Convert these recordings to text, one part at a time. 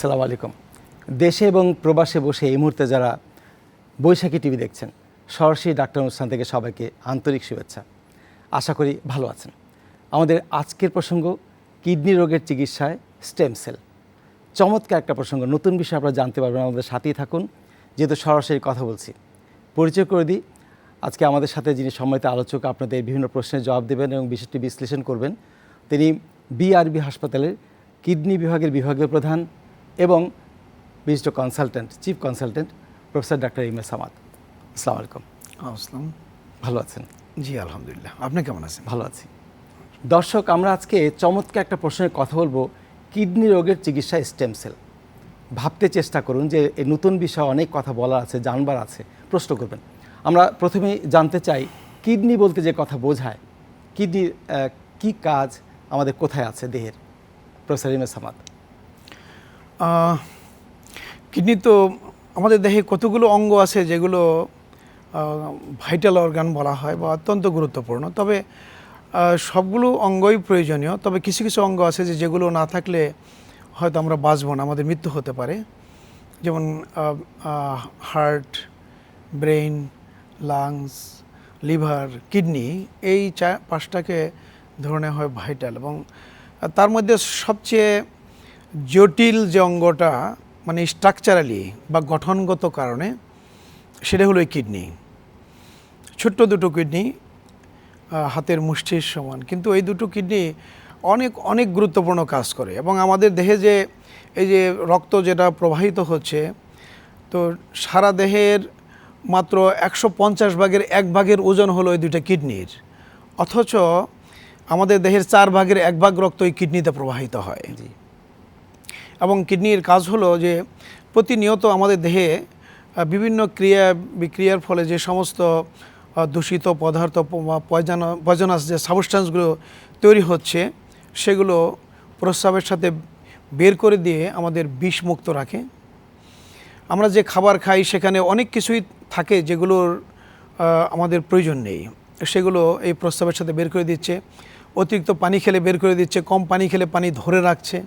আসসালামু আলাইকুম। দেশে এবং প্রবাসে বসে এই মুহূর্তে যারা বৈশাখী টিভি দেখছেন, সরাসরি ডাক্তার অনুষ্ঠান থেকে সবাইকে আন্তরিক শুভেচ্ছা। আশা করি ভালো আছেন। আমাদের আজকের প্রসঙ্গ কিডনি রোগের চিকিৎসায় স্টেম সেল। চমৎকার একটা প্রসঙ্গ, নতুন বিষয় আপনারা জানতে পারবেন। আমাদের সাথেই থাকুন, যেহেতু সরাসরি কথা বলছি। পরিচয় করে দিই, আজকে আমাদের সাথে যিনি সম্মানিত আলোচক, আপনাদের বিভিন্ন প্রশ্নের জবাব দেবেন এবং বিষয়টি বিশ্লেষণ করবেন, তিনি বিআরবি হাসপাতালের কিডনি বিভাগের বিভাগীয় প্রধান এবং বিশিষ্ট consultant, chief consultant professor doctor Imran Samad. আসসালামু আলাইকুম। আসসালাম। ভালো আছেন? জি আলহামদুলিল্লাহ, আপনি কেমন আছেন? ভালো আছি। দর্শক, আমরা আজকে চমৎকার একটা প্রশ্নের কথা বলবো, কিডনি রোগের চিকিৎসায় স্টেম সেল। ভাবতে চেষ্টা করুন যে এই নতুন বিষয়ে অনেক কথা বলার আছে, জানবার আছে, প্রশ্ন করবেন। আমরা প্রথমেই জানতে চাই, কিডনি বলতে যে কথা বোঝায়, কিডনির কী কাজ, আমাদের কোথায় আছে দেহের? প্রফেসর ইমরান সামাদ। কিডনি তো আমাদের দেহে কতগুলো অঙ্গ আছে যেগুলো ভাইটাল অর্গান বলা হয় বা অত্যন্ত গুরুত্বপূর্ণ। তবে সবগুলো অঙ্গই প্রয়োজনীয়, তবে কিছু কিছু অঙ্গ আছে যেগুলো না থাকলে হয়তো আমরা বাঁচবো না, আমাদের মৃত্যু হতে পারে। যেমন heart, brain, lungs, liver, kidney, এই পাঁচটাকে ধরনে হয় ভাইটাল। এবং তার মধ্যে সবচেয়ে জটিল যে অঙ্গটা, মানে স্ট্রাকচারালি বা গঠনগত কারণে, সেটা হলো এই কিডনি। ছোট্ট দুটো কিডনি, হাতের মুষ্টির সমান, কিন্তু এই দুটো কিডনি অনেক অনেক গুরুত্বপূর্ণ কাজ করে। এবং আমাদের দেহে যে এই যে রক্ত যেটা প্রবাহিত হচ্ছে, তো সারা দেহের মাত্র 150 ভাগের 1 ভাগের ওজন হলো এই দুইটা কিডনির, অথচ আমাদের দেহের 4 ভাগের 1 ভাগ রক্ত এই কিডনিতে প্রবাহিত হয়। এবং কিডনির কাজ হলো যে প্রতিনিয়ত আমাদের দেহে বিভিন্ন ক্রিয়া বিক্রিয়ার ফলে যে সমস্ত দূষিত পদার্থ, পয়জনাস যে সাবস্টেন্সগুলো তৈরি হচ্ছে, সেগুলো প্রস্রাবের সাথে বের করে দিয়ে আমাদের বিষমুক্ত রাখে। আমরা যে খাবার খাই সেখানে অনেক কিছুই থাকে যেগুলোর আমাদের প্রয়োজন নেই, সেগুলো এই প্রস্রাবের সাথে বের করে দিচ্ছে। অতিরিক্ত পানি খেলে বের করে দিচ্ছে, কম পানি খেলে পানি ধরে রাখছে।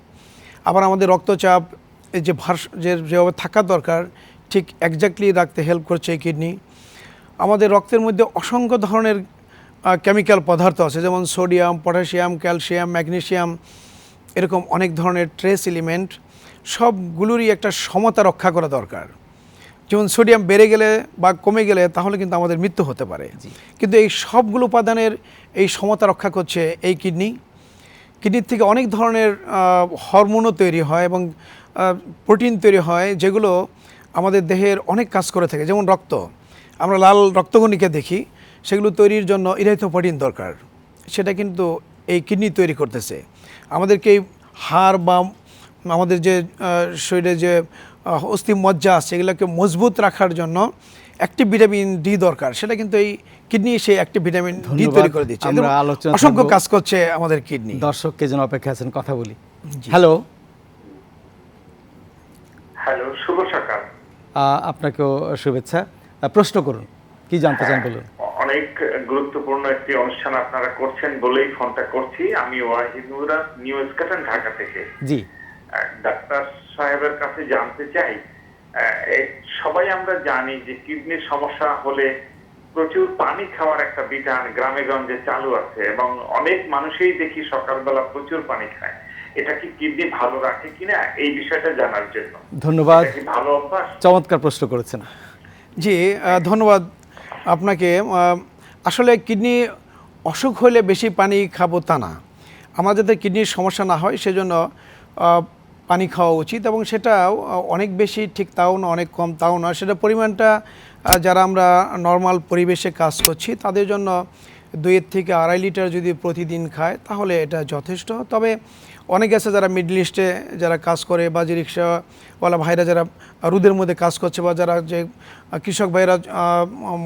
আবার আমাদের রক্তচাপ যেভাবে থাকা দরকার ঠিক একজাক্টলি রাখতে হেল্প করছে এই কিডনি। আমাদের রক্তের মধ্যে অসংখ্য ধরনের কেমিক্যাল পদার্থ আছে, যেমন সোডিয়াম, পটাশিয়াম, ক্যালসিয়াম, ম্যাগনেসিয়াম, এরকম অনেক ধরনের ট্রেস এলিমেন্ট। সবগুলোরই একটা সমতা রক্ষা করা দরকার। যেমন সোডিয়াম বেড়ে গেলে বা কমে গেলে তাহলে কিন্তু আমাদের মৃত্যু হতে পারে। কিন্তু এই সবগুলো উপাদানের এই সমতা রক্ষা করছে এই কিডনি। কিডনির থেকে অনেক ধরনের হরমোনও তৈরি হয় এবং প্রোটিন তৈরি হয়, যেগুলো আমাদের দেহের অনেক কাজ করে থাকে। যেমন রক্ত, আমরা লাল রক্তকণিকা দেখি, সেগুলো তৈরির জন্য ইরিথ্রোপয়েটিন দরকার, সেটা কিন্তু এই কিডনি তৈরি করতেছে। আমাদেরকে এই হাড় বা আমাদের যে শরীরে যে অস্থি মজ্জা আছে, এগুলোকে মজবুত রাখার জন্য অ্যাক্টিভ ভিটামিন ডি দরকার, সেটা কিন্তু এই কিডনি সেই অ্যাক্টিভ ভিটামিন ডি তৈরি করে দিচ্ছে। অসংখ্য কাজ করছে আমাদের কিডনি। দর্শককে যেন অপেক্ষা আছেন, কথা বলি। হ্যালো হ্যালো, শুভ সকাল। আপনাকেও শুভেচ্ছা। প্রশ্ন করুন, কি জানতে চান বলুন। অনেক গুরুত্বপূর্ণ একটি অনুষ্ঠান আপনারা করছেন বলেই ফোনটা করছি। আমি ওয়াহিদুর নিউ স্কাটন, ঢাকা থেকে। জি, ডাক্তার সাহেবের কাছে জানতে চাই, সবাই আমরা জানি যে কিডনির সমস্যা হলে প্রচুর পানি খাওয়ার একটা বিধান গ্রামে গঞ্জে চালু আছে এবং অনেক মানুষই দেখি সকালবেলা প্রচুর পানি খায়। এটা কি কিডনি ভালো রাখে কিনা, এই বিষয়টা জানার জন্য। ধন্যবাদ। ভালো অভ্যাস। চমৎকার প্রশ্ন করেছেন। জি ধন্যবাদ আপনাকে। আসলে কিডনি অসুখ হলে বেশি পানি খাবো তা না, আমার যাতে কিডনির সমস্যা না হয় সেজন্য পানি খাওয়া উচিত। এবং সেটা অনেক বেশি ঠিক তাও না, অনেক কম তাও না, সেটা পরিমাণটা যারা আমরা নর্মাল পরিবেশে কাজ করছি তাদের জন্য 2 থেকে 2.5 লিটার যদি প্রতিদিন খায় তাহলে এটা যথেষ্ট। তবে অনেক আছে যারা মিডল ইস্টে যারা কাজ করে, বা যে রিক্সাওয়ালা ভাইরা যারা রোদের মধ্যে কাজ করছে, বা যারা যে কৃষক ভাইরা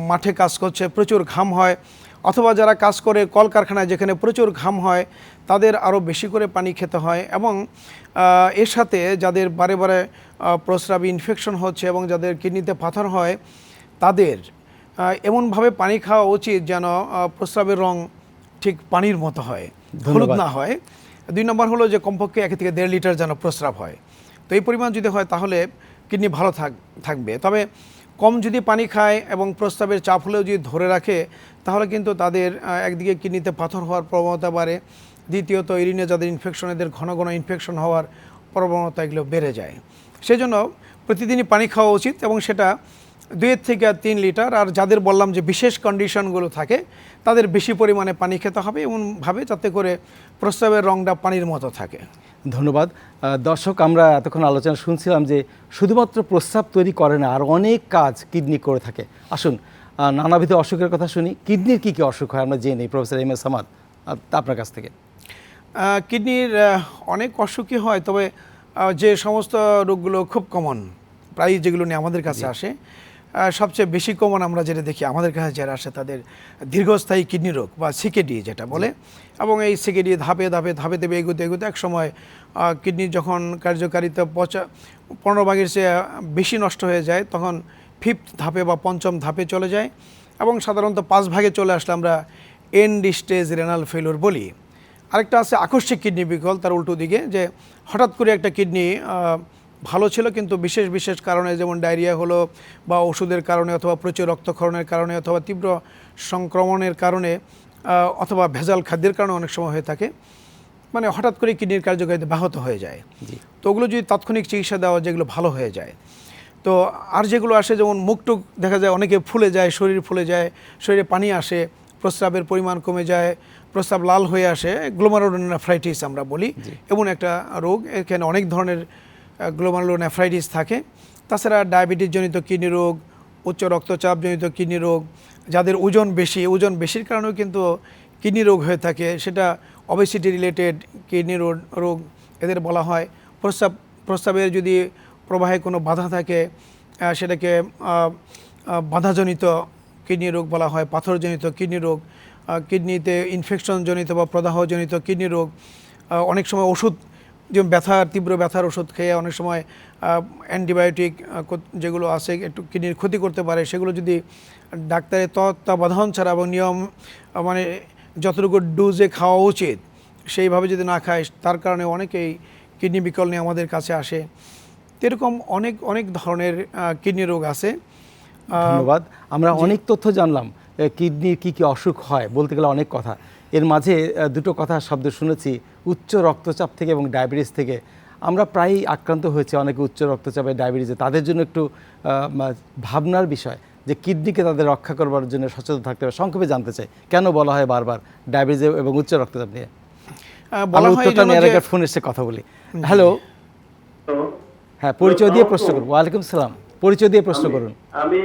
মাঠে কাজ করছে, প্রচুর ঘাম হয়, অথবা যারা কাজ করে কলকারখানায় যেখানে প্রচুর ঘাম হয়, তাদের আরও বেশি করে পানি খেতে হয়। এবং এর সাথে যাদের বারে বারে প্রস্রাবে ইনফেকশন হচ্ছে এবং যাদের কিডনিতে পাথর হয়, তাদের এমনভাবে পানি খাওয়া উচিত যেন প্রস্রাবের রং ঠিক পানির মতো হয়, হলুদ না হয়। 2 নম্বর হলো যে কমপক্ষে 1 থেকে 1.5 লিটার যেন প্রস্রাব হয়। তো এই পরিমাণ যদি হয় তাহলে কিডনি ভালো থাকবে। তবে কম যদি পানি খায় এবং প্রস্রাবের চাপ হলেও যদি ধরে রাখে তাহলে কিন্তু তাদের একদিকে কিডনিতে পাথর হওয়ার প্রবণতা বাড়ে, দ্বিতীয়ত ইউরিনে যাদের ইনফেকশন এদের ঘন ঘন ইনফেকশন হওয়ার প্রবণতা এগুলো বেড়ে যায়। সেজন্য প্রতিদিনই পানি খাওয়া উচিত এবং সেটা 2 থেকে 3 লিটার। আর যাদের বললাম যে বিশেষ কন্ডিশনগুলো থাকে তাদের বেশি পরিমাণে পানি খেতে হবে এমনভাবে যাতে করে প্রস্রাবের রঙটা পানির মতো থাকে। ধন্যবাদ। দর্শক, আমরা এতক্ষণ আলোচনা শুনছিলাম যে শুধুমাত্র প্রস্রাব তৈরি করে না, আর অনেক কাজ কিডনি করে থাকে। আসুন নানাবিধ অসুখের কথা শুনি। কিডনির কি কি অসুখ হয় আমরা জেনে নিই প্রফেসর এম এস সামাদ আপনার কাছ থেকে। কিডনির অনেক অসুখই হয়, তবে যে সমস্ত রোগগুলো খুব কমন প্রায় যেগুলো নিয়ে আমাদের কাছে আসে, সবচেয়ে বেশি কমন আমরা যেটা দেখি আমাদের কাছে যারা আসে তাদের দীর্ঘস্থায়ী কিডনি রোগ বা সিকেডি যেটা বলে, এবং এই সিকেডি ধাপে ধাপে দেবে এগোতে এগোতে এক সময় কিডনির যখন কার্যকারিতা 15 ভাগের চেয়ে বেশি নষ্ট হয়ে যায় তখন 5th ধাপে বা 5ম ধাপে চলে যায়, এবং সাধারণত 5 ভাগে চলে আসলে আমরা এন্ড স্টেজ রেনাল ফেলিওর বলি। আরেকটা আছে আকস্মিক কিডনি বিকল, তার উল্টো দিকে, যে হঠাৎ করে একটা কিডনি ভালো ছিল কিন্তু বিশেষ কারণে যেমন ডায়রিয়া হলো বা ওষুধের কারণে অথবা প্রচুর রক্তক্ষরণের কারণে অথবা তীব্র সংক্রমণের কারণে অথবা ভেজাল খাদ্যের কারণে অনেক সময় হয়ে থাকে, মানে হঠাৎ করে কিডনির কার্যকারিতা ব্যাহত হয়ে যায়। তো ওগুলো যদি তাৎক্ষণিক চিকিৎসা দেওয়া যেগুলো ভালো হয়ে যায়। তো আর যেগুলো আসে যেমন মুখটুক দেখা যায় অনেকে ফুলে যায়, শরীর ফুলে যায়, শরীরে পানি আসে, প্রস্রাবের পরিমাণ কমে যায়, প্রস্রাব লাল হয়ে আসে, গ্লোমেরুলোনেফ্রাইটিস আমরা বলি, এমন একটা রোগ। এখানে অনেক ধরনের গ্লোমেরুলোনেফ্রাইটিস থাকে। তাছাড়া ডায়াবেটিস জনিত কিডনি রোগ, উচ্চ রক্তচাপ জনিত কিডনি রোগ, যাদের ওজন বেশির কারণেও কিন্তু কিডনি রোগ হয়ে থাকে, সেটা ওবেসিটি রিলেটেড কিডনি রোগ এদের বলা হয়। প্রস্রাবের যদি প্রবাহে কোনো বাধা থাকে সেটাকে বাধাজনিত কিডনি রোগ বলা হয়, পাথরজনিত কিডনি রোগ, কিডনিতে ইনফেকশনজনিত বা প্রদাহজনিত কিডনি রোগ। অনেক সময় ওষুধ, যেমন তীব্র ব্যথার ওষুধ খেয়ে অনেক সময় অ্যান্টিবায়োটিক যেগুলো আছে একটু কিডনির ক্ষতি করতে পারে, সেগুলো যদি ডাক্তারের তত্ত্বাবধান ছাড়া এবং নিয়ম মানে যতটুকু ডোজে খাওয়া উচিত সেইভাবে যদি না খায় তার কারণে অনেকেই কিডনি বিকল নিয়ে আমাদের কাছে আসে। এরকম অনেক ধরনের কিডনি রোগ আছে। ধন্যবাদ। আমরা অনেক তথ্য জানলাম কিডনির কি কি অসুখ হয়, বলতে গেলে অনেক কথা। এর মাঝে দুটো কথা শব্দ শুনেছি, উচ্চ রক্তচাপ থেকে এবং ডায়াবেটিস থেকে। আমরা প্রায়ই আক্রান্ত হয়েছি অনেকে উচ্চ রক্তচাপে, ডায়াবেটিসে। তাদের জন্য একটু ভাবনার বিষয় যে কিডনিকে তাদের রক্ষা করবার জন্য সচেতন থাকতে হবে। সংক্ষেপে জানতে চাই কেন বলা হয় বারবার ডায়াবেটিস এবং উচ্চ রক্তচাপ নিয়ে। উত্তরটা নিয়ে আরেকটা ফোন এসে কথা বলি। হ্যালো, হ্যাঁ, পরিচয় দিয়ে প্রশ্ন করুন। ওয়ালাইকুম সালাম, পরিচয় দিয়ে প্রশ্ন করুন। আমি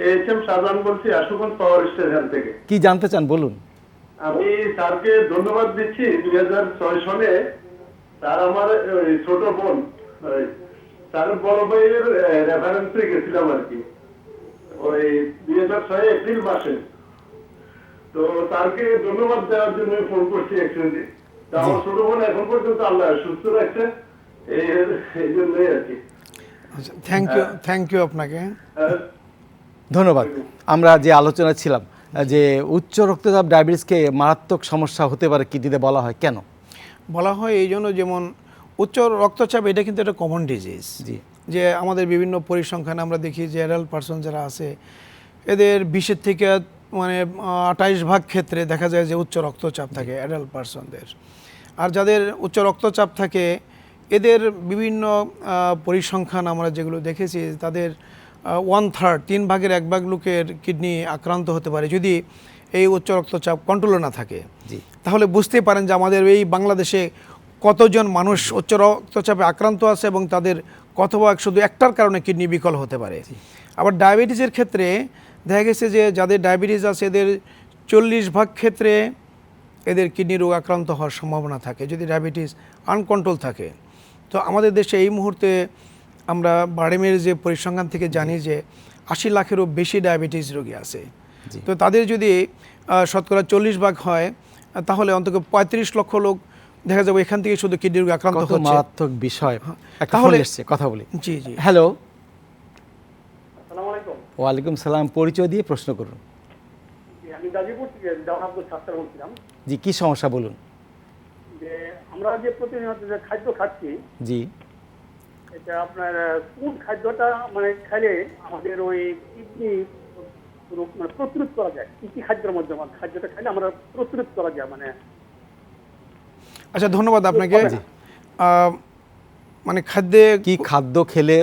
এইচএম শাহজাহান বলছি, আশুগঞ্জ পাওয়ার স্টেশন থেকে। কি জানতে চান বলুন। আমি স্যারকে ধন্যবাদ দিচ্ছি। 2006 সনে স্যার আমার ছোট বোন স্যার বড় ভাইয়ের রেফারেন্সে গেছিলাম আর কি, ওই 2006 এপ্রিল মাসে। তো স্যারকে ধন্যবাদ দেওয়ার জন্য ফোন করছি অ্যাকচুয়ালি। আমার ছোট বোন এখন পর্যন্ত আল্লাহ সুস্থ রাখছে, এই জন্যই আর কি। থ্যাংক ইউ আপনাকে। ধন্যবাদ। আমরা যে আলোচনা ছিলাম যে উচ্চ রক্তচাপ ডায়াবেটিসকে মারাত্মক সমস্যা হতে পারে কিডনিতে, বলা হয় কেন? বলা হয় এই জন্য, যেমন উচ্চ রক্তচাপ এটা কিন্তু একটা কমন ডিজিজ। যে আমাদের বিভিন্ন পরিসংখ্যানে আমরা দেখি যে অ্যাডাল্ট পারসন যারা আছে এদের 20 থেকে 28 ভাগ ক্ষেত্রে দেখা যায় যে উচ্চ রক্তচাপ থাকে অ্যাডাল্ট পারসনদের। আর যাদের উচ্চ রক্তচাপ থাকে এদের বিভিন্ন পরিসংখ্যান আমরা যেগুলো দেখেছি তাদের 1/3 3 ভাগের 1 ভাগ লোকের কিডনি আক্রান্ত হতে পারে যদি এই উচ্চ রক্তচাপ কন্ট্রোলে না থাকে। তাহলে বুঝতেই পারেন যে আমাদের এই বাংলাদেশে কতজন মানুষ উচ্চ রক্তচাপে আক্রান্ত আছে এবং তাদের কত ভাগ শুধু একটার কারণে কিডনি বিকল হতে পারে। আবার ডায়াবেটিসের ক্ষেত্রে দেখা গেছে যে যাদের ডায়াবেটিস আছে এদের 40 ভাগ ক্ষেত্রে এদের কিডনি রোগ আক্রান্ত হওয়ার সম্ভাবনা থাকে যদি ডায়াবেটিস আনকন্ট্রোল থাকে। তো আমাদের দেশে এই মুহূর্তে আমরা বারেমের যে পরিসংখ্যান থেকে জানি যে 80 লাখেরও বেশি ডায়াবেটিস রোগী আছে। তো তাদের যদি শতকরা 40 ভাগ হয় তাহলে অন্তত 35 লক্ষ লোক দেখা যাবে এখান থেকে শুধু কিডনি রোগে আক্রান্ত হচ্ছে। মারাত্মক বিষয়। তাহলে কথা বলি। জি। হ্যালো, আসসালামু আলাইকুম। ওয়ালাইকুম সালাম, পরিচয় দিয়ে প্রশ্ন করুন। আমি গাজীপুর থেকে দেওয়ান আব্দুল সাত্তার বলছিলাম। জি, কি সমস্যা বলুন। যে আমরা যে প্রতিনিয়ত যে খাদ্য খাচ্ছি, জি, এটা আপনার কোন খাদ্যটা মানে খাইলে আমাদের ওই কিডনি রোগ মানে প্রতিরোধ করা যায়, কি কি খাদ্যের মধ্যে মানে খাদ্যটা খাইলে আমরা প্রতিরোধ করা যায় মানে? আচ্ছা, ধন্যবাদ আপনাকে। মানে খাদ্যে কি খাদ্য খেলে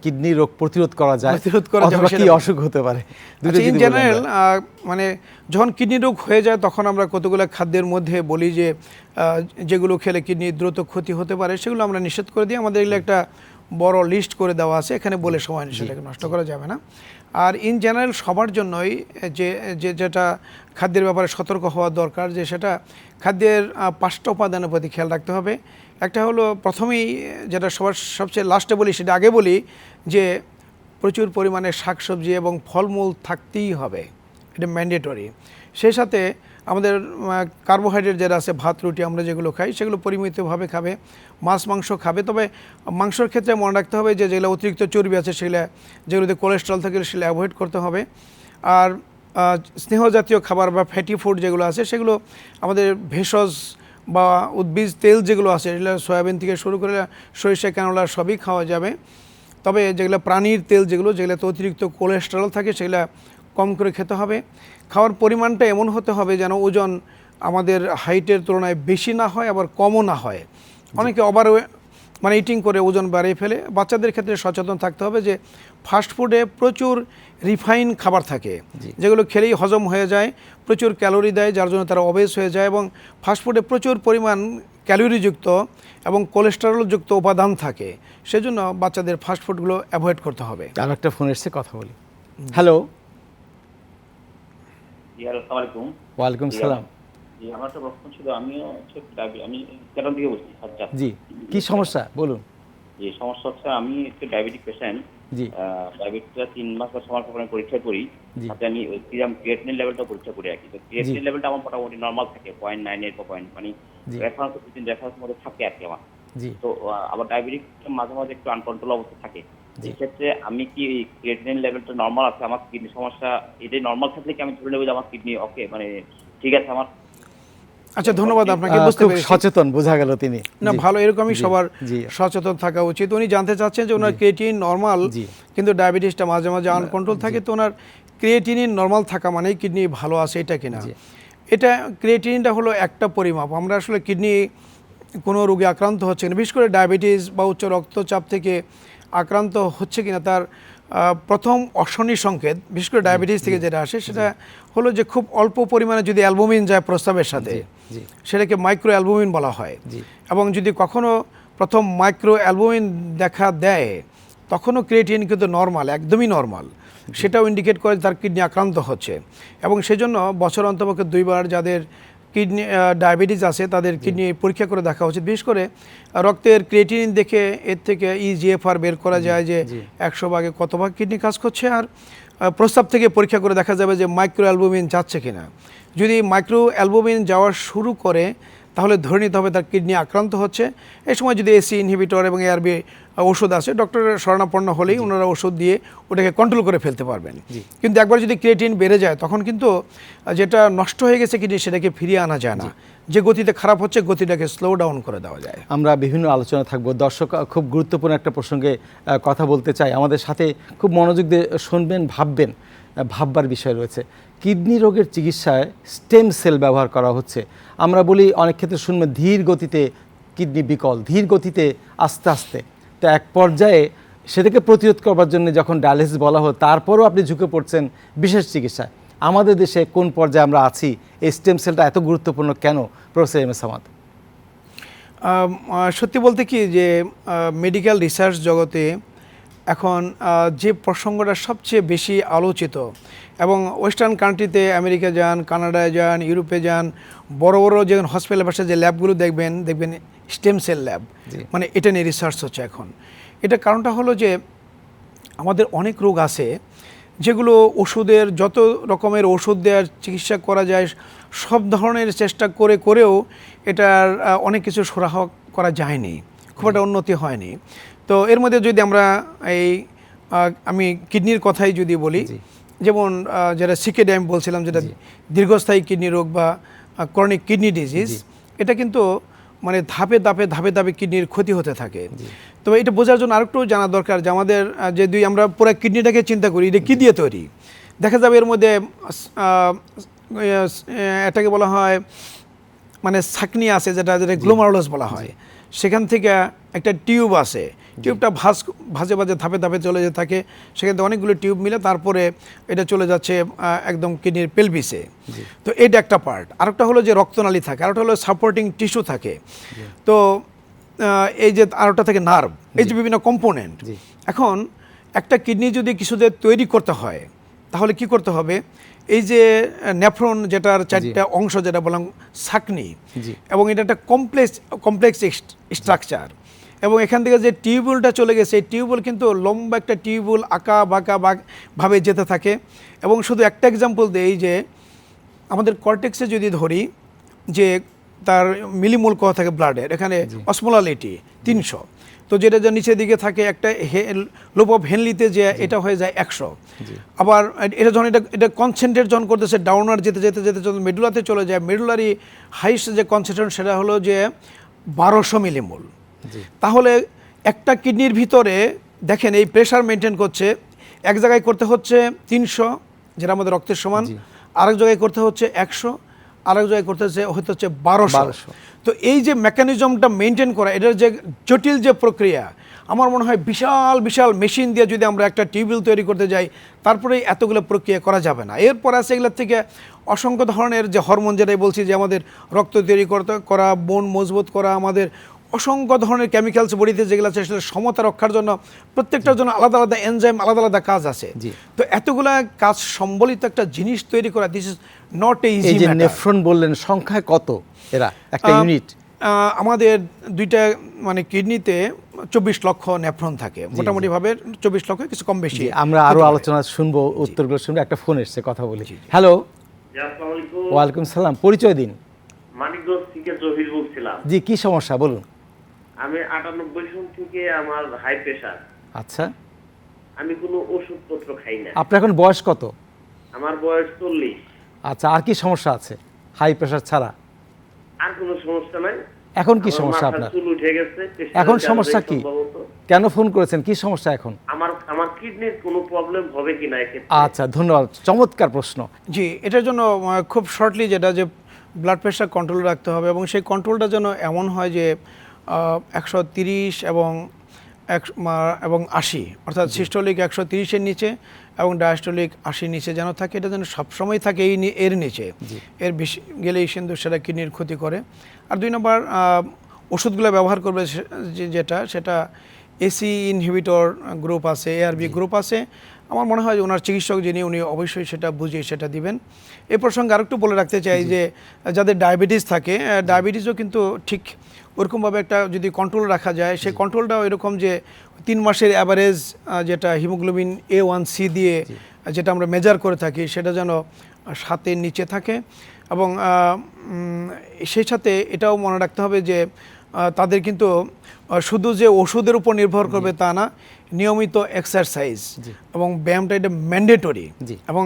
কিডনি রোগ প্রতিরোধ করা যায়, প্রতিরোধ করা যাবে অথবা কি সেটা অসুখ হতে পারে, দুটো আচ্ছা, ইন যদি বলেন জেনারেল আমরা। মানে যখন কিডনি রোগ হয়ে যায় তখন আমরা কতগুলো খাদ্যের মধ্যে বলি যে যেগুলো খেলে কিডনি দ্রুত ক্ষতি হতে পারে সেগুলো আমরা নিষেধ করে দিই। আমাদের এগুলো একটা বড় লিস্ট করে দেওয়া আছে, এখানে বলে সময় সেটাকে নষ্ট করা যাবে না। আর ইন জেনারেল সবার জন্যই যেটা খাদ্যের ব্যাপারে সতর্ক হওয়া দরকার, যে সেটা খাদ্যের 5টা উপাদানের প্রতি খেয়াল রাখতে হবে। একটা হলো প্রথমেই যেটা সবচেয়ে লাস্টে বলি, সেটা আগে বলি যে প্রচুর পরিমাণে শাকসবজি এবং ফলমূল থাকতেই হবে, এটা ম্যান্ডেটরি। সেই সাথে আমাদের কার্বোহাইড্রেট যেটা আছে, ভাত রুটি আমরা যেগুলো খাই সেগুলো পরিমিতভাবে খাবে, মাছ মাংস খাবে। তবে মাংসর ক্ষেত্রে মনে রাখতে হবে যে যেগুলো অতিরিক্ত চর্বি আছে সেগুলো, যেগুলোতে কোলেস্ট্রল থাকে সেগুলো অ্যাভয়েড করতে হবে। আর স্নেহ জাতীয় খাবার বা ফ্যাটি ফুড যেগুলো আছে সেগুলো আমাদের ভেষজ বা উদ্ভিজ তেল যেগুলো আছে, এগুলো সয়াবিন থেকে শুরু করে সরিষা ক্যানোলা সবই খাওয়া যাবে। তবে যেগুলো প্রাণীর তেল যেগুলোতে অতিরিক্ত কোলেস্টেরল থাকে সেগুলো কম করে খেতে হবে। খাওয়ার পরিমাণটা এমন হতে হবে যেন ওজন আমাদের হাইটের তুলনায় বেশি না হয় আবার কমও না হয়। অনেকে মানে ইটিং করে ওজন বাড়িয়ে ফেলে। বাচ্চাদের ক্ষেত্রে সচেতন থাকতে হবে যে ফাস্টফুডে প্রচুর রিফাইন খাবার থাকে, যেগুলো খেলেই হজম হয়ে যায়, প্রচুর ক্যালোরি দেয়, যার জন্য তারা অবেজ হয়ে যায়। এবং ফাস্টফুডে প্রচুর পরিমাণ ক্যালোরিযুক্ত এবং কোলেস্টেরলযুক্ত উপাদান থাকে, সেজন্য বাচ্চাদের ফাস্টফুডগুলো অ্যাভয়েড করতে হবে। আর একটা ফোন এসছে, কথা বলি। হ্যালো, আসসালামু আলাইকুম। ওয়ালাইকুম সালাম। জি, আমার একটা প্রশ্ন ছিল। আমিও আমি কেরান থেকে বলছি। আচ্ছা, জি, কি সমস্যা বলুন। যে সমস্যা হচ্ছে, আমি একটু ডায়াবেটিক পেশেন্ট। জি, ডায়াবেটিসটা 3 মাস বা 6 মাস পর আমি পরীক্ষা করি। জি। সাথে আমি ওই সিরাম ক্রিয়েটিনিন লেভেলটা পরীক্ষা করি আর কি। তো ক্রিয়েটিনিন লেভেলটা আমার মোটামুটি নরমাল থাকে, 0.98 বা মানে জি। রেফারেন্স রেফারেন্সের মধ্যে থাকে আর কি আমার। জি, তো আবার ডায়াবেটিকটা মাঝে মাঝে একটু আনকন্ট্রোল অবস্থা থাকে। জি। এক্ষেত্রে আমি কি ক্রিয়েটিনিন লেভেলটা নরমাল আছে, আমার কিডনি সমস্যা এটাই নরমাল থাকলে কি আমি ধরে নেব যে আমার কিডনি ওকে, মানে ঠিক আছে আমার? আচ্ছা, ধন্যবাদ আপনাকে, বুঝতে খুব পেরেছি। সচেতন বোঝা গেল তিনি। না, জি, ভালো, এরকমই জি, সবার জি, সচেতন থাকা উচিত। উনি জানতে চাচ্ছেন যে ওনার ক্রিয়েটিনিন নরমাল, জি। কিন্তু ডায়াবেটিসটা মাঝে মাঝে আনকন্ট্রোল থাকে। তো ওনার ক্রিয়েটিনিন নরমাল থাকা মানেই কিডনি ভালো আছে এটা কিনা? জি। এটা ক্রিয়েটিনিনটা হলো একটা পরিমাপ। আমরা আসলে কিডনি কোনো রোগে আক্রান্ত হচ্ছে কিনা, বিশেষ করে ডায়াবেটিস বা উচ্চ রক্তচাপ থেকে আক্রান্ত হচ্ছে কিনা তার প্রথম অশনি সংকেত, বিশেষ করে ডায়াবেটিস থেকে যেটা আসে সেটা হলো যে খুব অল্প পরিমাণে যদি অ্যালবুমিন যায় প্রস্রাবের সাথে, জি। সেটাকে মাইক্রো অ্যালবুমিন বলা হয়। জি। এবং যদি কখনো প্রথম মাইক্রো অ্যালবুমিন দেখা দেয় তখনও ক্রিয়েটিনিন কিন্তু নর্মাল, একদমই নর্মাল, সেটাও ইন্ডিকেট করে তার কিডনি আক্রান্ত হচ্ছে। এবং সেজন্য বছর অন্তপক্ষে 2 বার যাদের কিডনি ডায়াবেটিস আছে তাদের কিডনি পরীক্ষা করে দেখা উচিত। বিশেষ করে রক্তের ক্রিয়েটিনিন দেখে এর থেকে ইজিএফআর বের করা যায় যে 100 ভাগে কত ভাগ কিডনি কাজ করছে। আর প্রস্রাব থেকে পরীক্ষা করে দেখা যাবে যে মাইক্রো অ্যালবুমিন যাচ্ছে কিনা। যদি মাইক্রো অ্যালবুমিন যাওয়া শুরু করে তাহলে ধরে নিতে হবে তার কিডনি আক্রান্ত হচ্ছে। এই সময় যদি এসি ইনহিবিটর এবং এআরবি ওষুধ আছে, ডক্টরের শরণাপন্ন হলেই ওনারা ওষুধ দিয়ে ওটাকে কন্ট্রোল করে ফেলতে পারবেন। কিন্তু একবার যদি ক্রিয়েটিনিন বেড়ে যায় তখন কিন্তু যেটা নষ্ট হয়ে গেছে কিডনি সেটাকে ফিরিয়ে আনা যায় না। যে গতিতে খারাপ হচ্ছে গতিটাকে স্লো ডাউন করে দেওয়া যায়। আমরা বিভিন্ন আলোচনা থাকবো। দর্শক খুব গুরুত্বপূর্ণ একটা প্রসঙ্গে কথা বলতে চাই, আমাদের সাথে খুব মনোযোগ দিয়ে শুনবেন, ভাববেন, ভাববার বিষয় রয়েছে। কিডনি রোগের চিকিৎসায় স্টেম সেল ব্যবহার করা হচ্ছে। আমরা বলি অনেক ক্ষেত্রে শুনবেন ধীর গতিতে কিডনি বিকল, ধীর গতিতে আস্তে আস্তে। তো এক পর্যায়ে সেটাকে প্রতিরোধ করবার জন্য যখন ডায়ালিসিস বলা হয় তারপরেও আপনি ঝুঁকে পড়ছেন বিশেষ চিকিৎসায়। আমাদের দেশে কোন পর্যায়ে আমরা আছি, এই স্টেম সেলটা এত গুরুত্বপূর্ণ কেন, প্রফেসর এম এস সামাদ? সত্যি বলতে কি যে মেডিকেল রিসার্চ জগতে এখন যে প্রসঙ্গটা সবচেয়ে বেশি আলোচিত, এবং ওয়েস্টার্ন কান্ট্রিতে আমেরিকা যান, কানাডায় যান, ইউরোপে যান, বড় বড় যেমন হসপিটালের পাশে যে ল্যাবগুলো দেখবেন স্টেম সেল ল্যাব, মানে এটা নিয়ে রিসার্চ হচ্ছে এখন। এটা কারণটা হলো যে আমাদের অনেক রোগ আছে যেগুলো ওষুধের যত রকমের ওষুধ দেওয়ার চিকিৎসা করা যায় সব ধরনের চেষ্টা করেও এটার অনেক কিছু সুরাহা করা যায়নি, খুব একটা উন্নতি হয়নি। তো এর মধ্যে যদি আমরা আমি কিডনির কথাই যদি বলি, যেমন যেটা সিকেডি আমি বলছিলাম, যেটা দীর্ঘস্থায়ী কিডনি রোগ বা ক্রনিক কিডনি ডিজিজ, এটা কিন্তু মানে ধাপে ধাপে কিডনির ক্ষতি হতে থাকে। তবে এটা বোঝার জন্য আরেকটু জানা দরকার যে আমাদের যদি আমরা পুরো কিডনিটাকে চিন্তা করি, এটা কী দিয়ে তৈরি, দেখা যাবে এর মধ্যে এটাকে বলা হয় মানে ছাকনি আছে, যেটা গ্লোমারুলাস বলা হয়, সেখান থেকে একটা টিউব আছে, টিউবটা ভাজে ধাপে চলে যেতে থাকে, সেখান থেকে অনেকগুলো টিউব মিলে তারপরে এটা চলে যাচ্ছে একদম কিডনির পেলভিসে। তো এটা একটা পার্ট। আরেকটা হলো যে রক্তনালী থাকে, আরেকটা হলো সাপোর্টিং টিস্যু থাকে। তো এই যে আরেকটা থাকে নার্ভ, এই যে বিভিন্ন কম্পোনেন্ট। এখন একটা কিডনি যদি কিছুদের তৈরি করতে হয় তাহলে কি করতে হবে, এই যে নেফ্রন যেটার 4টা অংশ যেটা বললাম ছাকনি, এবং এটা একটা কমপ্লেক্স স্ট্রাকচার, এবং এখান থেকে যে টিউবুলটা চলে গেছে এই টিউবুল কিন্তু লম্বা একটা টিউবুল আঁকা বাঁকা ভাবে যেতে থাকে। এবং শুধু একটা এক্সাম্পল দেই যে আমাদের কর্টেক্সে যদি ধরি যে তার মিলিমোল কত থাকে ব্লাডের, এখানে অসমোলালিটি 300, তো যেটা যে নিচের দিকে থাকে একটা লোপ অফ হেনলিতে যে এটা হয়ে যায় 100। আবার এটা যখন এটা কনসেন্ট্রেট যখন করতেছে ডাউনার যেতে যখন মেডুলাতে চলে যায়, মেডুলারি হাইস্ট যে কনসেন্ট্রেশন সেটা হলো যে 1200 মিলিমোল। তাহলে একটা কিডনির ভিতরে দেখেন এই প্রেশার মেনটেন করছে, এক জায়গায় করতে হচ্ছে 300 যেটা আমাদের রক্তের সমান, আরেক জায়গায় করতে হচ্ছে 100, আরেক জায়গায় করতে হচ্ছে 1200। তো এই যে মেকানিজমটা মেনটেন করা, এটার যে জটিল যে প্রক্রিয়া, আমার মনে হয় বিশাল মেশিন দিয়ে যদি আমরা একটা টিউবওয়েল তৈরি করতে যাই তারপরে এতগুলো প্রক্রিয়া করা যাবে না। এরপর আছে এগুলোর থেকে অসংখ্য ধরনের যে হরমোন, যেটাই বলছি যে আমাদের রক্ত তৈরি করা, বোন মজবুত করা, আমাদের অসংখ্য ধরনের কেমিক্যালস বডিতে যেগুলো আছে সেটা সমতা রক্ষার জন্য প্রত্যেকটার জন্য আলাদা এনজাইম আলাদা কাজ আছে। তো এতগুলা কাজ সম্বলিত একটা জিনিস তৈরি করা, this is not a easy matter. Nephron বললেন, সংখ্যায় কত এরা একটা ইউনিট? আমাদের দুইটা মানে কিডনিতে 24 লক্ষ নেফ্রন থাকে মোটামুটি ভাবে, 24 লক্ষ কিছু কম বেশি। আমরা আরো আলোচনা শুনবো, উত্তরগুলো শুনবো। একটা ফোন এসছে, কথা বলি। হ্যালো। ওয়ালাইকুম সালাম, পরিচয় দিন। মানিকগঞ্জ থেকে জহির বলছিলাম। জি, কি সমস্যা বলুন। আমি 98 সাল থেকে আমার হাই প্রেসার। আচ্ছা, আমি কোনো ওষুধপত্র খাই না। আপনার এখন বয়স কত? আমার বয়স 40। আচ্ছা, আর কি সমস্যা আছে হাই প্রেসার ছাড়া? আর কোনো সমস্যা নাই। এখন কি সমস্যা আপনার? চুল উঠে গেছে। এখন সমস্যা কি? কেন ফোন করেছেন, কি সমস্যা এখন? আমার কিডনির কোনো প্রবলেম হবে কিনা এক্ষেত্রে? আচ্ছা, ধন্যবাদ, চমৎকার প্রশ্ন। জি, এটার জন্য খুব শর্টলি যেটা যে ব্লাড প্রেশার কন্ট্রোল রাখতে হবে, এবং সেই কন্ট্রোলটা যেন এমন হয় যে 130 এবং 80, অর্থাৎ সিস্টোলিক 130-এর নিচে এবং ডায়াস্টোলিক 80-র নিচে যেন থাকে। এটা যেন সবসময় থাকে এর নিচে, এর বেশি গেলেই কিন্তু সেটা কিডনির ক্ষতি করে। আর 2 নম্বর ওষুধগুলো ব্যবহার করবে সেটা এসি ইনহিবিটর গ্রুপ আছে, এআরবি গ্রুপ আছে। আমার মনে হয় ওনার চিকিৎসক যিনি, উনি অবশ্যই সেটা বুঝিয়ে সেটা দিবেন। এ প্রসঙ্গে আরেকটু বলে রাখতে চাই যে যাদের ডায়াবেটিস থাকে, ডায়াবেটিসও কিন্তু ঠিক ওরকমভাবে একটা যদি কন্ট্রোল রাখা যায়, সেই কন্ট্রোলটাও এরকম যে 3 মাসের অ্যাভারেজ যেটা হিমোগ্লোবিন A1C দিয়ে যেটা আমরা মেজার করে থাকি সেটা যেন 7-এর নিচে থাকে। এবং সেই সাথে এটাও মনে রাখতে হবে যে তাদের কিন্তু শুধু যে ওষুধের উপর নির্ভর করবে তা না, নিয়মিত এক্সারসাইজ এবং ব্যায়ামটা এটা ম্যান্ডেটরি। এবং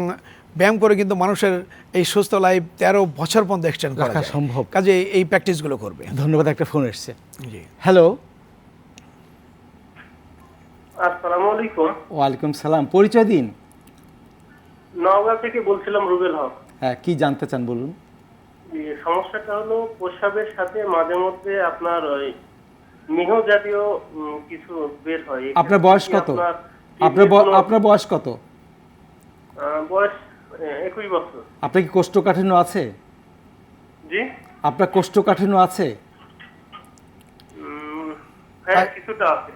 ব্যায়াম করে কিন্তু মানুষের এই সুস্থ লাইফ 13 বছর পর্যন্ত এক্সটেন্ড করা সম্ভব, কাজে এই প্র্যাকটিসগুলো করবে। ধন্যবাদ। একটা ফোন এসছে। জি, হ্যালো। আসসালামু আলাইকুম। ওয়ালাইকুম সালাম, পরিচয় দিন। নওগাঁ থেকে বলছিলাম, রুবেল হক। হ্যাঁ, কি জানতে চান বলুন। সমস্যাটা হলো প্রস্রাবের সাথে মাঝে মধ্যে আপনার ওই মিহ জাতীয় কিছু বের হয়। আপনার বয়স কত? আপনার বয়স কত? বয়স 21 বছর। আপনার কি কোষ্ঠকাঠিন্য আছে? জি। আপনার কোষ্ঠকাঠিন্য আছে? হ্যাঁ, কিছুটা আছে।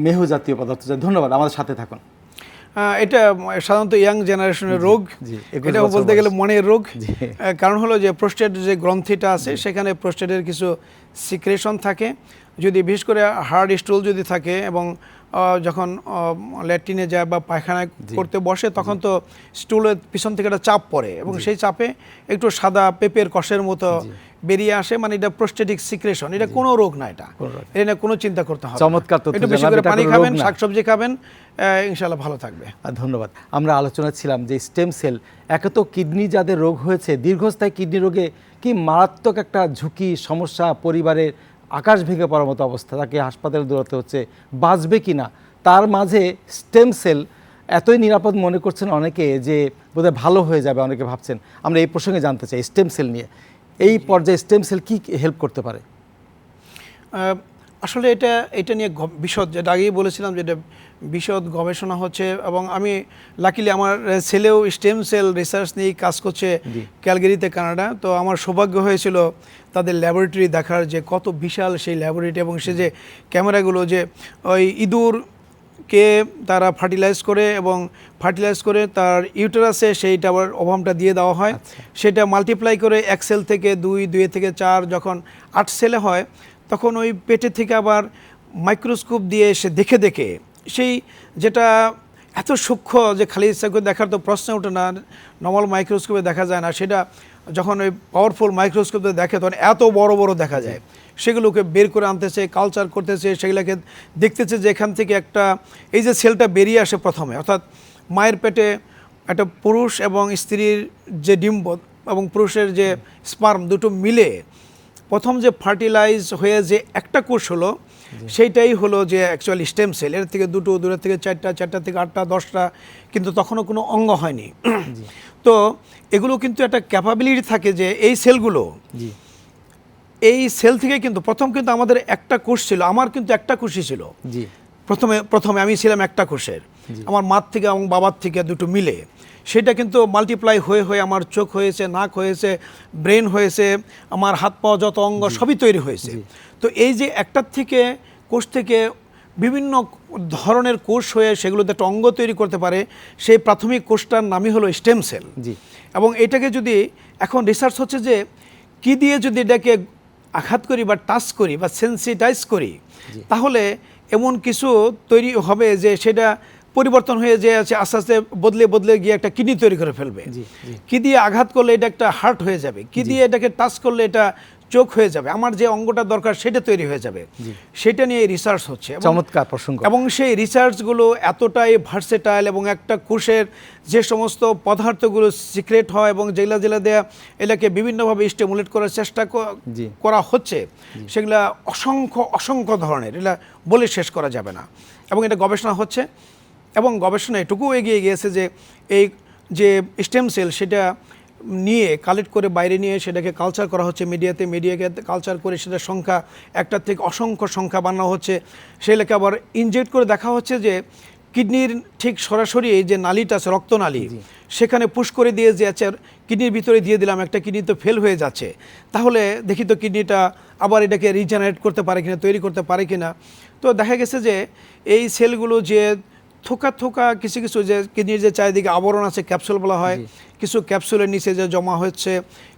মেহ জাতীয় পদার্থ। ধন্যবাদ, আমাদের সাথে থাকুন। এটা সাধারণত ইয়াং জেনারেশনের রোগ, এটা বলতে গেলে মনের রোগ। কারণ হলো যে প্রোস্টেট যে গ্রন্থিটা আছে সেখানে প্রোস্টেটের কিছু সিক্রেশন থাকে। যদি বিশেষ করে হার্ড স্টুল যদি থাকে এবং যখন ল্যাট্রিনে যায় বা পায়খানা করতে বসে তখন তো স্টুলের পিছন থেকে একটা চাপ পড়ে এবং সেই চাপে একটু সাদা পেঁপের কষের মতো বেরিয়ে আসে। মানে এটা প্রোস্টেটিক সিক্রেশন, এটা কোনো রোগ না, এটা নিয়ে কোনো চিন্তা করতে হবে। চমৎকার তথ্য। একটু বেশি করে পানি খাবেন, শাকসবজি খাবেন, ইনশাআল্লাহ ভালো থাকবে। ধন্যবাদ। আমরা আলোচনা ছিলাম যে স্টেম সেল, একে তো কিডনি যাদের রোগ হয়েছে, দীর্ঘস্থায়ী কিডনি রোগে কি মারাত্মক একটা ঝুঁকি সমস্যা পরিবারের আকাশ ভেঙে পড়ার মতো অবস্থা, তাকে হাসপাতালে দৌড়াতে হচ্ছে, বাঁচবে কি না, তার মাঝে স্টেম সেল এতই নিরাপদ মনে করছেন অনেকে যে বোধহয় ভালো হয়ে যাবে, অনেকে ভাবছেন। আমরা এই প্রসঙ্গে জানতে চাই স্টেম সেল নিয়ে, এই পর্যায়ে স্টেম সেল কী হেল্প করতে পারে? আসলে এটা নিয়ে বিশদ, যেটা আগেই বলেছিলাম, যেটা বিশদ গবেষণা হচ্ছে, এবং আমি লাকিলি আমার ছেলেও স্টেম সেল রিসার্চ নিয়ে কাজ করছে ক্যালগেরিতে, কানাডা। তো আমার সৌভাগ্য হয়েছিল তাদের ল্যাবরেটরি দেখার, যে কত বিশাল সেই ল্যাবরেটরি, এবং সে যে ক্যামেরাগুলো, যে ওই ইঁদুরকে তারা ফার্টিলাইজ করে, এবং ফার্টিলাইজ করে তার ইউটেরাসে সেইটা আবার ওভামটা দিয়ে দেওয়া হয়, সেটা মাল্টিপ্লাই করে 1 সেল থেকে 2, 2 থেকে 4, যখন 8 সেলে হয় তখন ওই পেটে থেকে আবার মাইক্রোস্কোপ দিয়ে সে দেখে দেখে সেই, যেটা এত সূক্ষ্ম যে খালি ইচ্ছা করে দেখার তো প্রশ্ন ওঠে না, নর্মাল মাইক্রোস্কোপে দেখা যায় না, সেটা যখন ওই পাওয়ারফুল মাইক্রোস্কোপে দেখে তখন এত বড় বড় দেখা যায়। সেগুলোকে বের করে আনতেছে, কালচার করতেছে, সেগুলোকে দেখতেছে যে এখান থেকে একটা এই যে সেলটা বেরিয়ে আসে প্রথমে, অর্থাৎ মায়ের পেটে একটা পুরুষ এবং স্ত্রীর যে ডিম্ব এবং পুরুষের যে স্পার্ম দুটো মিলে প্রথম যে ফার্টিলাইজ হয়ে যে একটা কোষ হলো, সেইটাই হলো যে অ্যাকচুয়ালি স্টেম সেল। এর থেকে 2, 2 থেকে 4টা, 4টা থেকে 8টা, 10টা, কিন্তু তখনও কোনো অঙ্গ হয়নি। তো এগুলো কিন্তু একটা ক্যাপাবিলিটি থাকে যে এই সেলগুলো, এই সেল থেকে কিন্তু প্রথম কিন্তু আমাদের একটা কোষ ছিল, আমার কিন্তু একটা কোষই ছিল প্রথমে আমি ছিলাম একটা কোষের, আমার মার থেকে এবং বাবার থেকে দুটো মিলে, সেটা কিন্তু মাল্টিপ্লাই হয়ে হয়ে আমার চোখ হয়েছে, নাক হয়েছে, ব্রেন হয়েছে, আমার হাত পা যত অঙ্গ সবই তৈরি হয়েছে। তো এই যে একটার থেকে কোষ থেকে বিভিন্ন ধরনের কোষ হয়ে সেগুলোতে একটা অঙ্গ তৈরি করতে পারে, সেই প্রাথমিক কোষটার নামই হলো স্টেম সেল। এবং এটাকে যদি এখন রিসার্চ হচ্ছে যে কি দিয়ে যদি এটাকে আঘাত করি বা টাচ করি বা সেন্সিটাইজ করি, তাহলে এমন কিছু তৈরি হবে যে সেটা পরিবর্তন হয়ে যে আছে, আস্তে আস্তে বদলে বদলে গিয়ে একটা কিডনি তৈরি করে ফেলবে। কি দিয়ে আঘাত করলে এটা একটা হার্ট হয়ে যাবে, কি দিয়ে এটাকে টাচ করলে এটা চোখ হয়ে যাবে, আমার যে অঙ্গটা দরকার সেটা তৈরি হয়ে যাবে। সেটা নিয়ে রিসার্চ হচ্ছে, চমৎকার প্রসঙ্গ। এবং সেই রিসার্চগুলো এতটাই ভার্সেটাইল, এবং একটা কোষের যে সমস্ত পদার্থগুলো সিক্রেট হয় এবং জেলা জেলা দেয়া এলাকে বিভিন্নভাবে স্টিমুলেট করার চেষ্টা করা হচ্ছে, সেগুলা অসংখ্য ধরনের, এগুলা বলে শেষ করা যাবে না। এবং এটা গবেষণা হচ্ছে, এবং গবেষণা এটুকু এগিয়ে গিয়েছে যে এই যে স্টেম সেল সেটা নিয়ে কালেক্ট করে বাইরে নিয়ে সেটাকে কালচার করা হচ্ছে মিডিয়াকে কালচার করে সেটার সংখ্যা একটার থেকে অসংখ্য সংখ্যা বানানো হচ্ছে, সেটাকে আবার ইনজেক্ট করে দেখা হচ্ছে যে কিডনির ঠিক সরাসরি এই যে নালীটা আছে, রক্তনালী, সেখানে পুশ করে দিয়ে যে আছে কিডনির ভিতরে দিয়ে দিলাম, একটা কিডনি তো ফেল হয়ে যাচ্ছে, তাহলে দেখি তো কিডনিটা আবার এটাকে রিজেনারেট করতে পারে কিনা, তৈরি করতে পারে কিনা। তো দেখা গেছে যে এই সেলগুলো যে থোকা কিছু কিছু যে কিডনির যে চারিদিকে আবরণ আছে, ক্যাপসুল বলা হয়, কিছু ক্যাপসুলের নিচে যে জমা হচ্ছে,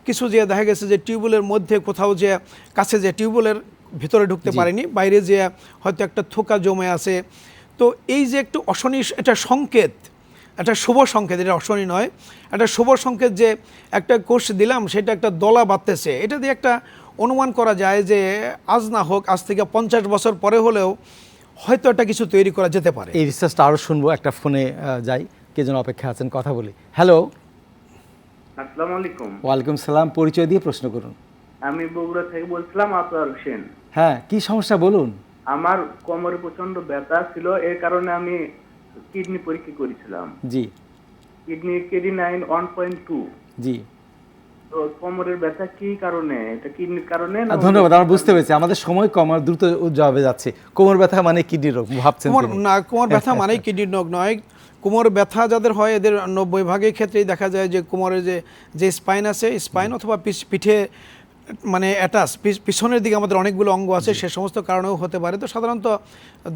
কিছু যে দেখা গেছে যে টিউবওয়েলের মধ্যে কোথাও যে কাছে যে টিউবওয়েলের ভিতরে ঢুকতে পারেনি, বাইরে যে হয়তো একটা থোকা জমে আছে। তো এই যে একটু অশনি, এটা সংকেত, একটা শুভ সংকেত, এটা অশনি নয়, একটা শুভ সংকেত যে একটা কোষ দিলাম সেটা একটা দলা বাঁধতেছে, এটা দিয়ে একটা অনুমান করা যায় যে আজ না হোক, আজ থেকে 50 বছর পরে হলেও হয়তো একটা কিছু তৈরি করা যেতে পারে। এই রিসার্চটা আরও শুনবো, একটা ফোনে যাই, কে যেন অপেক্ষা আছেন, কথা বলি। হ্যালো, আসসালামু আলাইকুম। ওয়ালাইকুম সালাম, পরিচয় দিয়ে প্রশ্ন করুন। আমি বগুড়া থেকে বলছিলাম, আতর হোসেন। হ্যাঁ, কি সমস্যা বলুন। আমার কোমরে প্রচন্ড ব্যথা ছিল, এর কারণে আমি কিডনি পরীক্ষা করেছিলাম। জি, কিডনি 1.2। জি, তো কোমরের ব্যথা কি কারণে? এটা কিডনির কারণে? ধন্যবাদ, আমরা বুঝতে পেরেছি, আমাদের সময় কম, আর দ্রুত জবাবে যাচ্ছে। কোমর ব্যথা মানে কিডনি রোগ ভাবছেন না, কোমর ব্যথা মানেই কিডনি রোগ নয়। কোমর ব্যথা যাদের হয় এদের 90 ভাগের ক্ষেত্রেই দেখা যায় যে কোমরের যে স্পাইন আছে, স্পাইন অথবা পিঠে মানে অ্যাটাচ পিছনের দিকে আমাদের অনেকগুলো অঙ্গ আছে, সে সমস্ত কারণেও হতে পারে। তো সাধারণত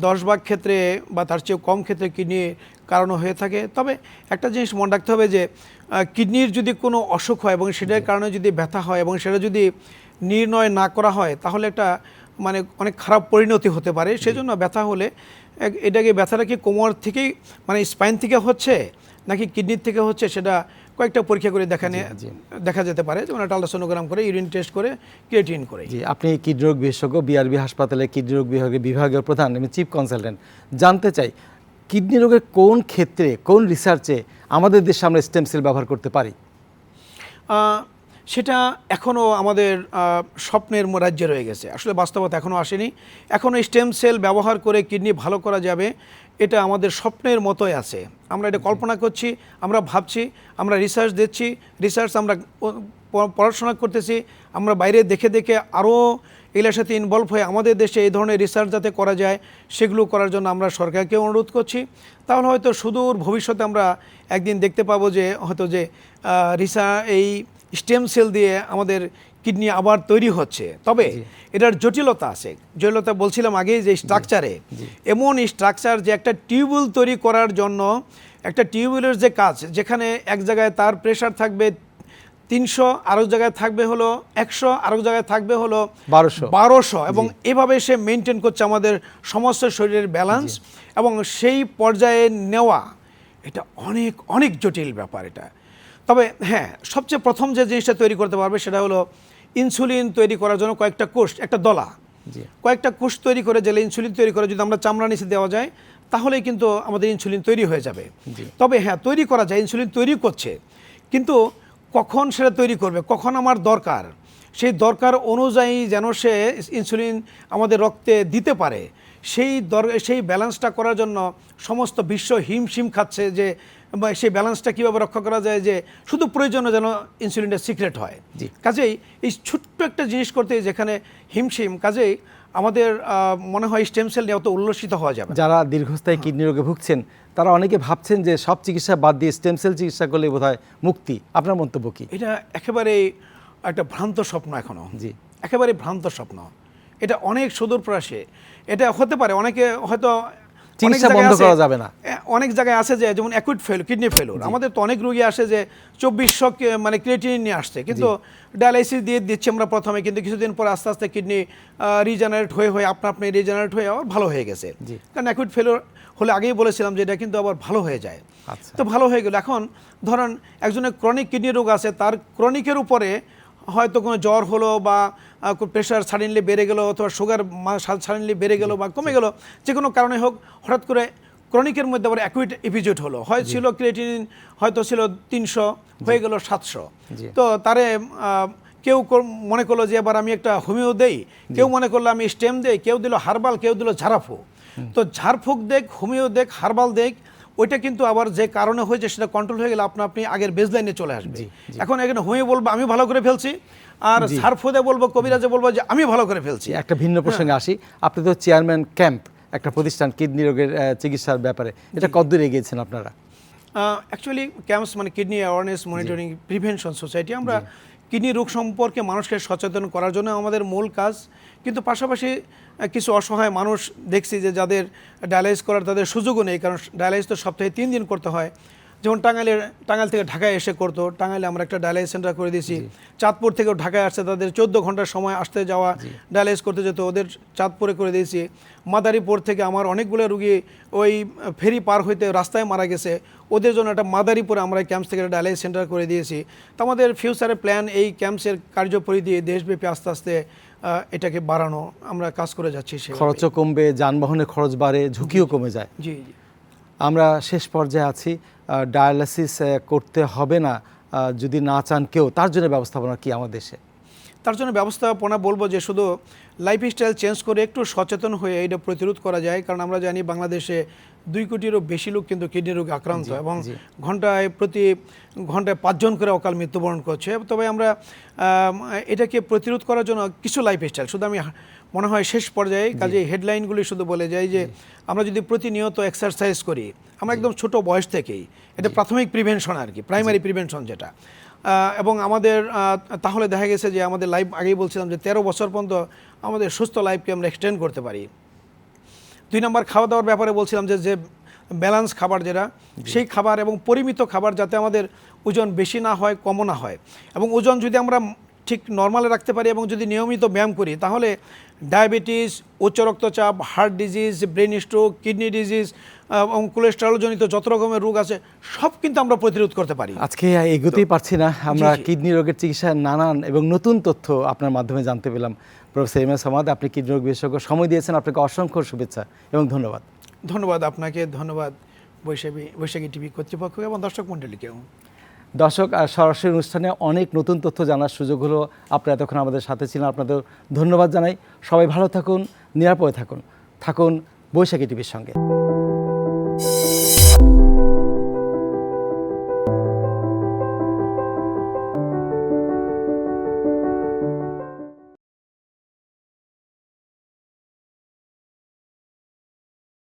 10 ভাগ ক্ষেত্রে বা তার চেয়েও কম ক্ষেত্রে কিডনি কারণ হয়ে থাকে। তবে একটা জিনিস মনে রাখতে হবে যে কিডনির যদি কোনো অসুখ হয় এবং সেটার কারণে যদি ব্যথা হয় এবং সেটা যদি নির্ণয় না করা হয়, তাহলে একটা মানে অনেক খারাপ পরিণতি হতে পারে। সেজন্য ব্যথা হলে ব্যথাটা কি কোমর থেকেই মানে স্পাইন থেকে হচ্ছে নাকি কিডনির থেকে হচ্ছে, সেটা কয়েকটা পরীক্ষা করে দেখা যেতে পারে, যেমন একটা আল্ট্রাসোনোগ্রাম করে, ইউরিন টেস্ট করে, ক্রিয়েটিন করে। জি, আপনি কিডনি রোগ বিশেষজ্ঞ, বিআরবি হাসপাতালে কিডনি রোগ বিভাগের প্রধান এবং চিফ কনসালটেন্ট। জানতে চাই, কিডনি রোগের কোন ক্ষেত্রে, কোন রিসার্চে আমাদের দেশে আমরা স্টেম সেল ব্যবহার করতে পারি? সেটা এখনও আমাদের স্বপ্নের রাজ্যে রয়ে গেছে, আসলে বাস্তবতা এখনও আসেনি। এখনও স্টেম সেল ব্যবহার করে কিডনি ভালো করা যাবে, এটা আমাদের স্বপ্নের মতোই আছে। আমরা এটা কল্পনা করছি, আমরা ভাবছি, আমরা রিসার্চ দিচ্ছি, আমরা পড়াশোনা করতেছি, আমরা বাইরে দেখে দেখে আরও এগুলোর সাথে ইনভলভ হয়ে আমাদের দেশে এই ধরনের রিসার্চ যাতে করা যায় সেগুলো করার জন্য আমরা সরকারকে অনুরোধ করছি। তাহলে হয়তো সুদূর ভবিষ্যতে আমরা একদিন দেখতে পাবো যে হয়তো যে এই স্টেম সেল দিয়ে আমাদের কিডনি আবার তৈরি হচ্ছে। তবে এটার জটিলতা আছে, জটিলতা বলছিলাম আগেই যে স্ট্রাকচারে, এমন স্ট্রাকচার যে একটা টিউবওয়েল তৈরি করার জন্য একটা টিউবওয়েলের যে কাজ, যেখানে এক জায়গায় তার প্রেশার থাকবে 300, আরেক জায়গায় থাকবে হলো 100, আরেক জায়গায় থাকবে হলো 1200 এবং এভাবে সে মেনটেন করছে আমাদের সমস্ত শরীরের ব্যালেন্স এবং সেই পর্যায়ে নেওয়া, এটা অনেক অনেক জটিল ব্যাপার এটা। তবে হ্যাঁ, সবচেয়ে প্রথম যে জিনিসটা তৈরি করতে পারবে সেটা হলো ইনসুলিন তৈরি করার জন্য কয়েকটা কোষ, একটা দলা, কয়েকটা কোষ তৈরি করে জেলে ইনসুলিন তৈরি করে যদি আমরা চামড়া নিচে দেওয়া যায় তাহলেই কিন্তু আমাদের ইনসুলিন তৈরি হয়ে যাবে। তবে হ্যাঁ, তৈরি করা যায়, ইনসুলিন তৈরি করছে, কিন্তু কখন সেটা তৈরি করবে, কখন আমার দরকার, সেই দরকার অনুযায়ী যেন সে ইনসুলিন আমাদের রক্তে দিতে পারে, সেই ব্যালেন্সটা করার জন্য সমস্ত বিশ্ব হিমশিম খাচ্ছে যে সেই ব্যালেন্সটা কীভাবে রক্ষা করা যায়, যে শুধু প্রয়োজনে যেন ইনসুলিনটা সিক্রেট হয়। কাজেই এই ছোট্ট একটা জিনিস করতে যেখানে হিমশিম, কাজেই আমাদের মনে হয় স্টেম সেল নিয়ে অত উল্লসিত হওয়া যাবে। যারা দীর্ঘস্থায়ী কিডনি রোগে ভুগছেন তারা অনেকে ভাবছেন যে সব চিকিৎসা বাদ দিয়ে স্টেম সেল চিকিৎসা করলে বোধহয় মুক্তি। আপনার মন্তব্য কি? এটা একেবারেই একটা ভ্রান্ত স্বপ্ন, এখনো একেবারে ভ্রান্ত স্বপ্ন। এটা অনেক সুদূর প্রয়াসে এটা হতে পারে, অনেকে হয়তো চিকিৎসা বন্ধ করা যাবে না। অনেক জায়গায় আছে যে যেমন অ্যাকুইট কিডনি ফেলিওর, আমাদের তো অনেক রোগী আসে যে 2400 মানে ক্রিয়েটিনিন নিয়ে আসছে, কিন্তু ডায়ালাইসিস দিয়ে দিচ্ছি আমরা প্রথমে, কিন্তু কিছুদিন পর আস্তে আস্তে কিডনি রিজেনারেট হয়ে আপনি রিজেনারেট হয়ে আবার ভালো হয়ে গেছে। কারণ অ্যাকুইট ফেলিওর হলে আগেই বলেছিলাম যে এটা কিন্তু আবার ভালো হয়ে যায়। তো ভালো হয়ে গেল, এখন ধরেন একজনের ক্রনিক কিডনি রোগ আছে, তার ক্রনিকের উপরে হয়তো কোনো জ্বর হলো বা প্রেশার সাডেনলি বেড়ে গেলো অথবা সুগার সাডেনলি বেড়ে গেলো বা কমে গেলো, যে কোনো কারণে হোক হঠাৎ করে ক্রনিকের মধ্যে আবার অ্যাকুইট এপিসোড হলো, হয় ছিল ক্রিয়েটিনিন হয়তো ছিল 300 হয়ে গেল 700। তো তারে কেউ মনে করলো যে এবার আমি একটা হোমিও দেই, কেউ মনে করলো আমি স্টেম দেই, কেউ দিল হার্বাল, কেউ দিল ঝাড়াফুঁক। তো ঝাড়ফুঁক দেখ, হোমিও দেখ, হার্বাল দেখ, ওইটা কিন্তু আবার যে কারণে হয়েছে সেটা কন্ট্রোল হয়ে গেলে আপনি আগের বেসলাইনে চলে আসবে। এখন এখানে হোমিও বলবো আমি ভালো করে ফেলছি, আর ঝাড়ফুঁকে বলবো, কবিরাজে বলবো যে আমি ভালো করে ফেলছি। একটা ভিন্ন প্রসঙ্গে আসি, আপনি তো চেয়ারম্যান ক্যাম্প, একটা প্রতিষ্ঠান কিডনি রোগের চিকিৎসার ব্যাপারে, এটা কতদূর এগিয়েছেন আপনারা? অ্যাকচুয়ালি ক্যাম্পস মানে kidney awareness monitoring prevention society, আমরা কিডনি রোগ সম্পর্কে মানুষকে সচেতন করার জন্য আমাদের মূল কাজ। কিন্তু পাশাপাশি কিছু অসহায় মানুষ দেখছি যে যাদের ডায়ালাইসিস করার তাদের সুযোগও নেই, কারণ ডায়ালাইসিস তো সপ্তাহে 3 দিন করতে হয়। যেমন টাঙ্গাইল থেকে ঢাকায় এসে করতো, টাঙ্গাইলে আমরা একটা ডায়ালাইসিস সেন্টার করে দিয়েছি। চাঁদপুর থেকেও ঢাকায় আসছে, তাদের 14 ঘন্টার সময় আসতে যাওয়া ডায়ালাইসিস করতে যেত, ওদের চাঁদপুরে করে দিয়েছি। মাদারীপুর থেকে আমার অনেকগুলো রুগী ওই ফেরি পার হইতে রাস্তায় মারা গেছে, ওদের জন্য একটা মাদারীপুরে আমরা ক্যাম্পস থেকে ডায়ালাইসিস সেন্টার করে দিয়েছি। তো আমাদের ফিউচারের প্ল্যান এই ক্যাম্পসের কার্যপরিধি দেশব্যাপী আস্তে আস্তে এটাকে বাড়ানো, আমরা কাজ করে যাচ্ছি। খরচও কমবে, যানবাহনের খরচ বাড়ে, ঝুঁকিও কমে যায়। জি, আমরা শেষ পর্যায়ে আছি, ডায়ালাইসিস করতে হবে না যদি না চান কেউ, তার জন্য ব্যবস্থাপনা কি আমাদের দেশে? তার জন্য ব্যবস্থাপনা বলবো যে শুধু লাইফস্টাইল চেঞ্জ করে একটু সচেতন হয়ে এটা প্রতিরোধ করা যায়। কারণ আমরা জানি বাংলাদেশে 2 কোটিরও বেশি লোক কিন্তু কিডনি রোগে আক্রান্ত এবং প্রতি ঘন্টায় 5 জন করে অকাল মৃত্যুবরণ করছে। তবে আমরা এটাকে প্রতিরোধ করার জন্য কিছু লাইফস্টাইল, শুধু আমি মনে হয় শেষ পর্যায়ে কাজে হেডলাইনগুলি শুধু বলে যাই যে আমরা যদি প্রতিনিয়ত এক্সারসাইজ করি, আমরা একদম ছোট বয়স থেকেই, এটা প্রাথমিক প্রিভেনশন আর কি, প্রাইমারি প্রিভেনশন যেটা, এবং আমাদের তাহলে দেখা গেছে যে আমাদের লাইফ, আগেই বলছিলাম যে 13 বছর পর্যন্ত আমাদের সুস্থ লাইফকে আমরা এক্সটেন্ড করতে পারি। 2 নম্বর খাওয়া দাওয়ার ব্যাপারে বলছিলাম যে ব্যালেন্স খাবার যেটা, সেই খাবার এবং পরিমিত খাবার, যাতে আমাদের ওজন বেশি না হয়, কমও না হয়। এবং ওজন যদি আমরা ঠিক নর্মালে রাখতে পারি এবং যদি নিয়মিত ব্যায়াম করি, তাহলে ডায়াবেটিস, উচ্চ রক্তচাপ, heart disease, brain stroke, kidney disease এবং কোলেস্টেরলজনিত যত রকমের রোগ আছে সব কিন্তু আমরা প্রতিরোধ করতে পারি। আজকে এগোতেই পারছি না, আমরা কিডনি রোগের চিকিৎসার নানান এবং নতুন তথ্য আপনার মাধ্যমে জানতে পেলাম। প্রফেসর এম এস সামাদ, আপনি কিডনি রোগ বিশেষজ্ঞ, সময় দিয়েছেন, আপনাকে অসংখ্য শুভেচ্ছা এবং ধন্যবাদ। ধন্যবাদ আপনাকে, ধন্যবাদ বৈশাখী টিভি কর্তৃপক্ষ এবং দর্শক মণ্ডলীকেও। দর্শক, সরাসরি অনুষ্ঠানে অনেক নতুন তথ্য জানার সুযোগ হলো। আপনারা এতক্ষণ আমাদের সাথে ছিলেন, আপনাদের ধন্যবাদ জানাই। সবাই ভালো থাকুন, নিরাপদে থাকুন, বৈশাখী টিভির সঙ্গে।